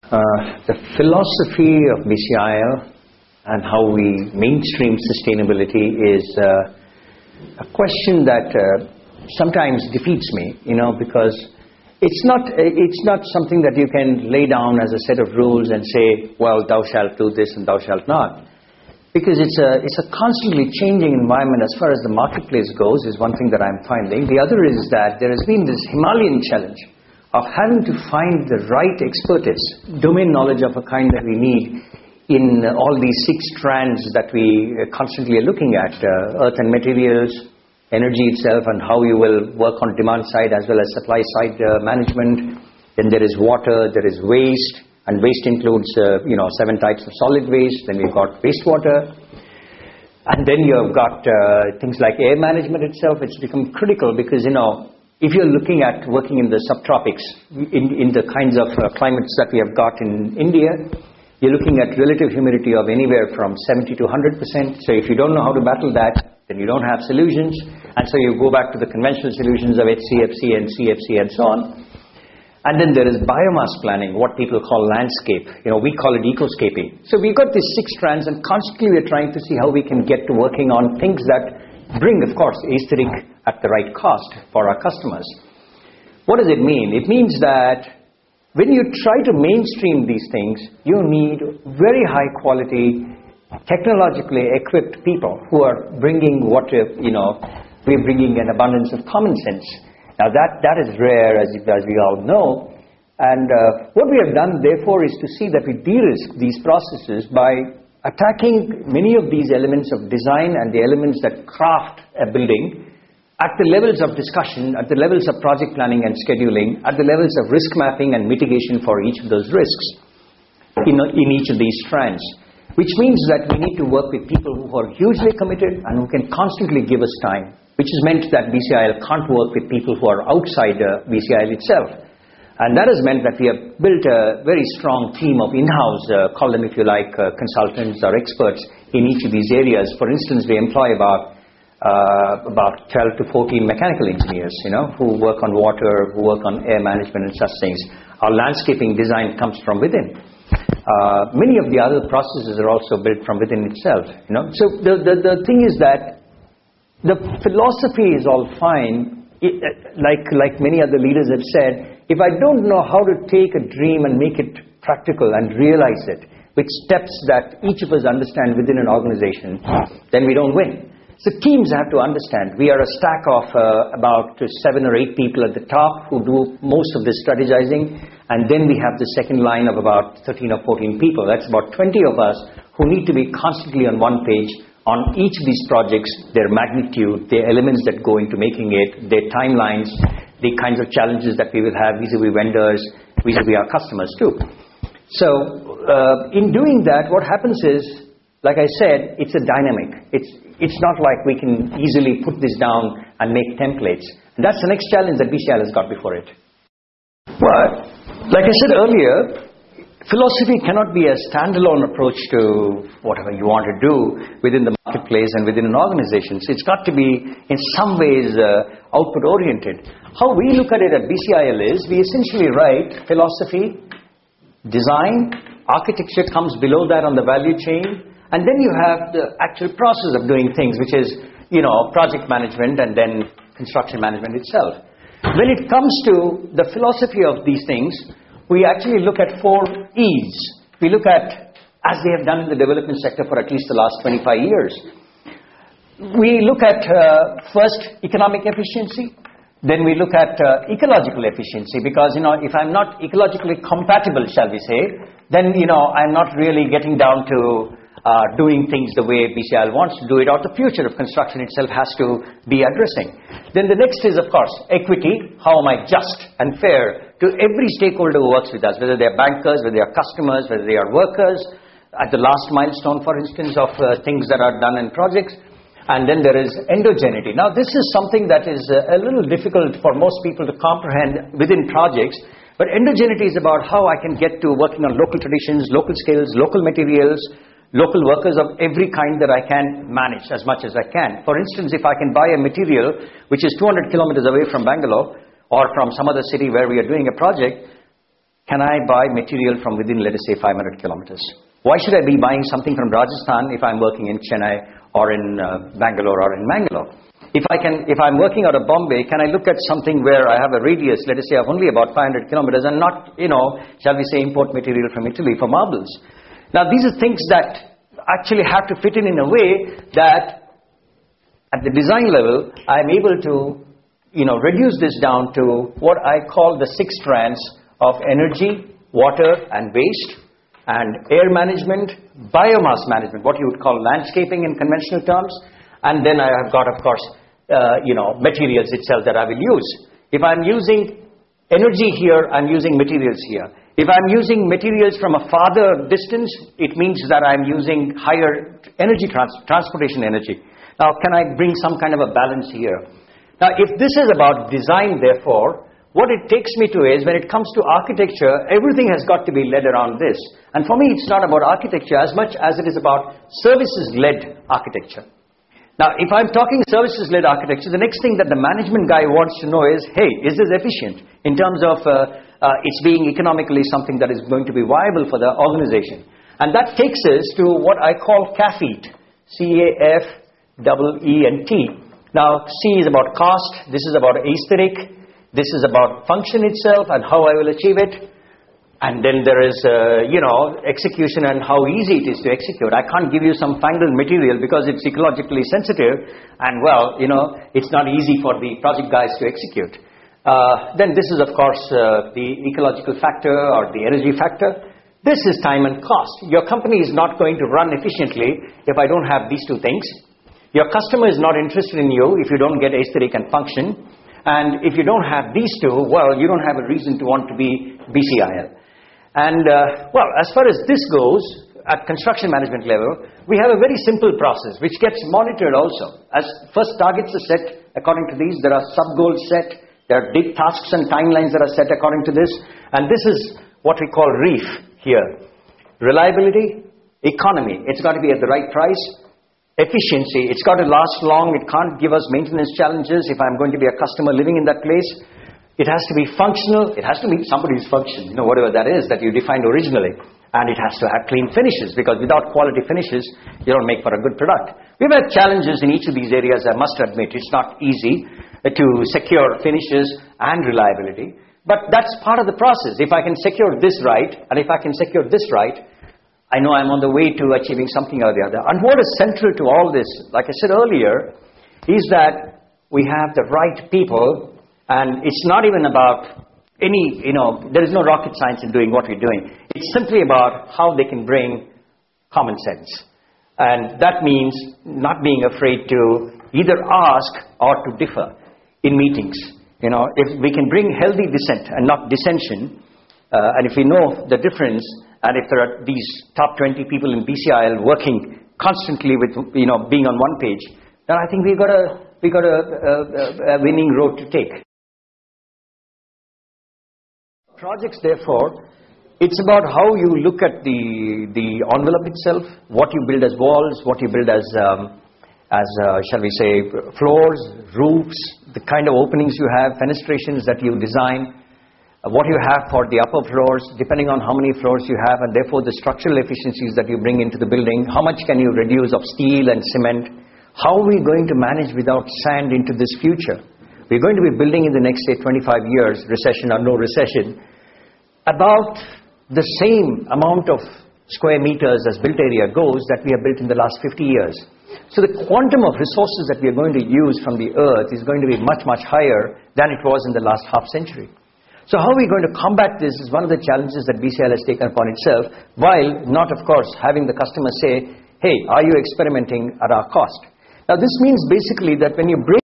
The philosophy of BCIL and how we mainstream sustainability is a question that sometimes defeats me, because it's not something that you can lay down as a set of rules and say, well, thou shalt do this and thou shalt not. Because it's a constantly changing environment as far as the marketplace goes is one thing that I'm finding. The other is that there has been this Himalayan challenge of having to find the right expertise, domain knowledge of a kind that we need in all these 6 strands that we constantly are looking at, earth and materials, energy itself, and how you will work on demand side as well as supply side management. Then there is water, there is waste, and waste includes 7 types of solid waste. Then we've got wastewater. And then you've got things like air management itself. It's become critical because, if you're looking at working in the subtropics, in the kinds of climates that we have got in India, you're looking at relative humidity of anywhere from 70 to 100%. So if you don't know how to battle that, then you don't have solutions. And so you go back to the conventional solutions of HCFC and CFC and so on. And then there is biomass planning, what people call landscape. We call it ecoscaping. So we've got these 6 strands, and constantly we're trying to see how we can get to working on things that bring, of course, aesthetic at the right cost for our customers. What does it mean? It means that when you try to mainstream these things, you need very high quality, technologically equipped people who are bringing we're bringing an abundance of common sense. Now that is rare, as we all know. And what we have done, therefore, is to see that we de-risk these processes by attacking many of these elements of design and the elements that craft a building at the levels of discussion, at the levels of project planning and scheduling, at the levels of risk mapping and mitigation for each of those risks in each of these strands. Which means that we need to work with people who are hugely committed and who can constantly give us time, which has meant that BCIL can't work with people who are outside BCIL itself. And that has meant that we have built a very strong team of in-house, call them if you like, consultants or experts in each of these areas. For instance, we employ about 12 to 14 mechanical engineers, who work on water, who work on air management and such things. Our landscaping design comes from within. Many of the other processes are also built from within itself. So the thing is that the philosophy is all fine. Like many other leaders have said, if I don't know how to take a dream and make it practical and realize it with steps that each of us understand within an organization, then we don't win. So teams have to understand. We are a stack of about 7 or 8 people at the top who do most of the strategizing. And then we have the second line of about 13 or 14 people. That's about 20 of us who need to be constantly on one page on each of these projects, their magnitude, the elements that go into making it, their timelines, the kinds of challenges that we will have vis-a-vis vendors, vis-a-vis our customers too. So in doing that, what happens is, like I said, it's a dynamic. It's not like we can easily put this down and make templates. And that's the next challenge that BCIL has got before it. Well, like I said earlier, philosophy cannot be a standalone approach to whatever you want to do within the marketplace and within an organization. So it's got to be, in some ways, output-oriented. How we look at it at BCIL is, we essentially write philosophy, design, architecture comes below that on the value chain, and then you have the actual process of doing things, which is, project management and then construction management itself. When it comes to the philosophy of these things, we actually look at 4 E's. We look at, as they have done in the development sector for at least the last 25 years. We look at, first, economic efficiency. Then we look at ecological efficiency, because, if I'm not ecologically compatible, shall we say, then, I'm not really getting down to doing things the way BCIL wants to do it, or the future of construction itself has to be addressing. Then the next is, of course, equity. How am I just and fair to every stakeholder who works with us, whether they are bankers, whether they are customers, whether they are workers, at the last milestone, for instance, of things that are done in projects. And then there is endogeneity. Now, this is something that is a little difficult for most people to comprehend within projects. But endogeneity is about how I can get to working on local traditions, local skills, local materials, local workers of every kind that I can manage as much as I can. For instance, if I can buy a material which is 200 kilometers away from Bangalore or from some other city where we are doing a project, can I buy material from within, let us say, 500 kilometers? Why should I be buying something from Rajasthan if I'm working in Chennai or in Bangalore or in Mangalore? If I'm working out of Bombay, can I look at something where I have a radius, let us say, of only about 500 kilometers and not, shall we say, import material from Italy for marbles? Now, these are things that actually have to fit in a way that at the design level, I'm able to, reduce this down to what I call the 6 strands of energy, water and waste, and air management, biomass management, what you would call landscaping in conventional terms. And then I have got, of course, materials itself that I will use. If I'm using energy here, I'm using materials here. If I'm using materials from a farther distance, it means that I'm using higher energy, transportation energy. Now, can I bring some kind of a balance here? Now, if this is about design, therefore, what it takes me to is, when it comes to architecture, everything has got to be led around this. And for me, it's not about architecture as much as it is about services-led architecture. Now, if I'm talking services-led architecture, the next thing that the management guy wants to know is, hey, is this efficient in terms of it's being economically something that is going to be viable for the organization? And that takes us to what I call CAFET, C-A-F-E-E-T. Now, C is about cost, this is about aesthetic, this is about function itself and how I will achieve it. And then there is, execution and how easy it is to execute. I can't give you some fangled material because it's ecologically sensitive and, it's not easy for the project guys to execute. Then this is, of course, the ecological factor or the energy factor. This is time and cost. Your company is not going to run efficiently if I don't have these 2 things. Your customer is not interested in you if you don't get aesthetic and function. And if you don't have these 2, well, you don't have a reason to want to be BCIL. And, as far as this goes, at construction management level, we have a very simple process which gets monitored also. As first targets are set according to these, there are sub-goals set, there are big tasks and timelines that are set according to this. And this is what we call REEF here. Reliability, economy, it's got to be at the right price. Efficiency, it's got to last long, it can't give us maintenance challenges if I'm going to be a customer living in that place. It has to be functional. It has to meet somebody's function, whatever that is that you defined originally. And it has to have clean finishes, because without quality finishes, you don't make for a good product. We've had challenges in each of these areas, I must admit. It's not easy to secure finishes and reliability. But that's part of the process. If I can secure this right, and if I can secure this right, I know I'm on the way to achieving something or the other. And what is central to all this, like I said earlier, is that we have the right people. And it's not even about any, there is no rocket science in doing what we're doing. It's simply about how they can bring common sense. And that means not being afraid to either ask or to differ in meetings. If we can bring healthy dissent and not dissension, and if we know the difference, and if there are these top 20 people in BCIL working constantly with, being on one page, then I think we got a winning road to take. Projects, therefore, it's about how you look at the envelope itself, what you build as walls, what you build as shall we say, floors, roofs, the kind of openings you have, fenestrations that you design, what you have for the upper floors, depending on how many floors you have, and therefore the structural efficiencies that you bring into the building, how much can you reduce of steel and cement, how are we going to manage without sand into this future? We're going to be building in the next, say, 25 years, recession or no recession, about the same amount of square meters as built area goes that we have built in the last 50 years. So the quantum of resources that we are going to use from the earth is going to be much, much higher than it was in the last half century. So how are we going to combat this is one of the challenges that BCIL has taken upon itself, while not, of course, having the customer say, hey, are you experimenting at our cost? Now, this means basically that when you bring